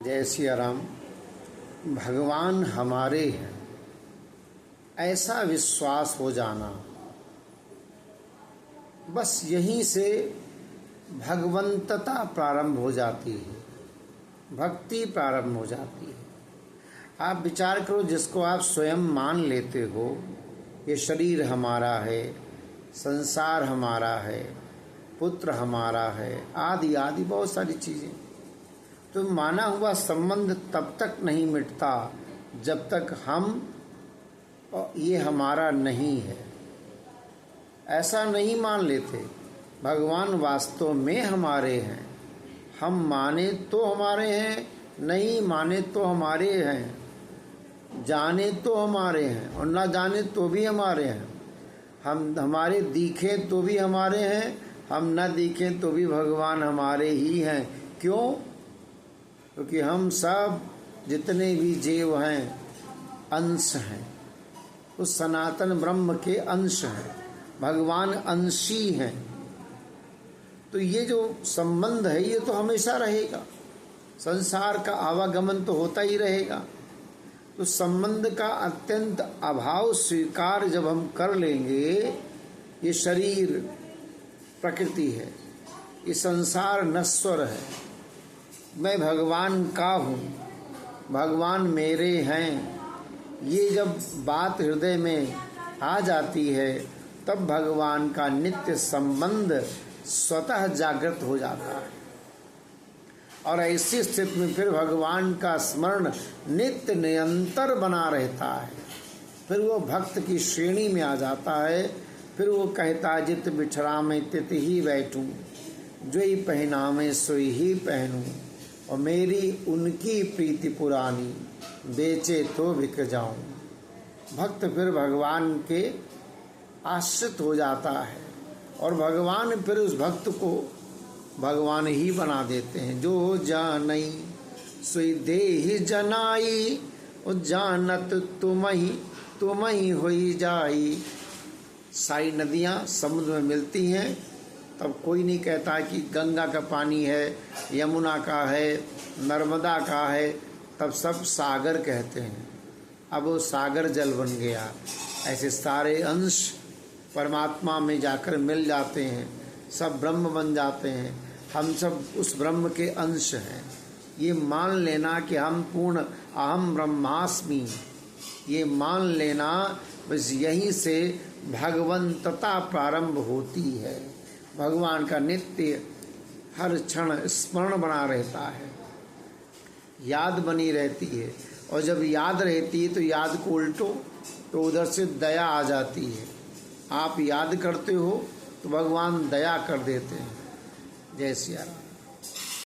जय सिया राम। भगवान हमारे हैं ऐसा विश्वास हो जाना, बस यहीं से भगवंतता प्रारंभ हो जाती है, भक्ति प्रारंभ हो जाती है। आप विचार करो, जिसको आप स्वयं मान लेते हो ये शरीर हमारा है, संसार हमारा है, पुत्र हमारा है, आदि आदि बहुत सारी चीज़ें, तो माना हुआ संबंध तब तक नहीं मिटता जब तक हम ये हमारा नहीं है ऐसा नहीं मान लेते। भगवान वास्तव में हमारे हैं, हम माने तो हमारे हैं, नहीं माने तो हमारे हैं, जाने तो हमारे हैं और ना जाने तो भी हमारे हैं। हम हमारे दिखे तो भी हमारे हैं, हम न दिखे तो भी भगवान हमारे ही हैं। क्यों? क्योंकि हम सब जितने भी जीव हैं अंश हैं, उस सनातन ब्रह्म के अंश हैं, भगवान अंशी हैं। तो ये जो संबंध है ये तो हमेशा रहेगा, संसार का आवागमन तो होता ही रहेगा। तो संबंध का अत्यंत अभाव स्वीकार जब हम कर लेंगे, ये शरीर प्रकृति है, ये संसार नश्वर है, मैं भगवान का हूँ, भगवान मेरे हैं, ये जब बात हृदय में आ जाती है तब भगवान का नित्य संबंध स्वतः जागृत हो जाता है। और ऐसी स्थिति में फिर भगवान का स्मरण नित्य निरंतर बना रहता है। फिर वो भक्त की श्रेणी में आ जाता है। फिर वो कहता है, जित बिछड़ा में तित ही बैठूं, जो ही पहना में सोई ही पहनूं, और मेरी उनकी प्रीति पुरानी, बेचे तो बिक जाऊं। भक्त फिर भगवान के आश्रित हो जाता है और भगवान फिर उस भक्त को भगवान ही बना देते हैं। जो जानई सोई देहि जनाई, ओ जानत तुमहि होई जाई। सारी नदियाँ समुद्र में मिलती हैं, तब कोई नहीं कहता कि गंगा का पानी है, यमुना का है, नर्मदा का है, तब सब सागर कहते हैं। अब वो सागर जल बन गया। ऐसे सारे अंश परमात्मा में जाकर मिल जाते हैं, सब ब्रह्म बन जाते हैं। हम सब उस ब्रह्म के अंश हैं। ये मान लेना कि हम पूर्ण अहम ब्रह्मास्मि, ये मान लेना, बस यहीं से भगवंतता प्रारंभ होती है। भगवान का नित्य हर क्षण स्मरण बना रहता है, याद बनी रहती है। और जब याद रहती है तो याद को उल्टो तो उधर से दया आ जाती है। आप याद करते हो तो भगवान दया कर देते हैं। जय सिया राम।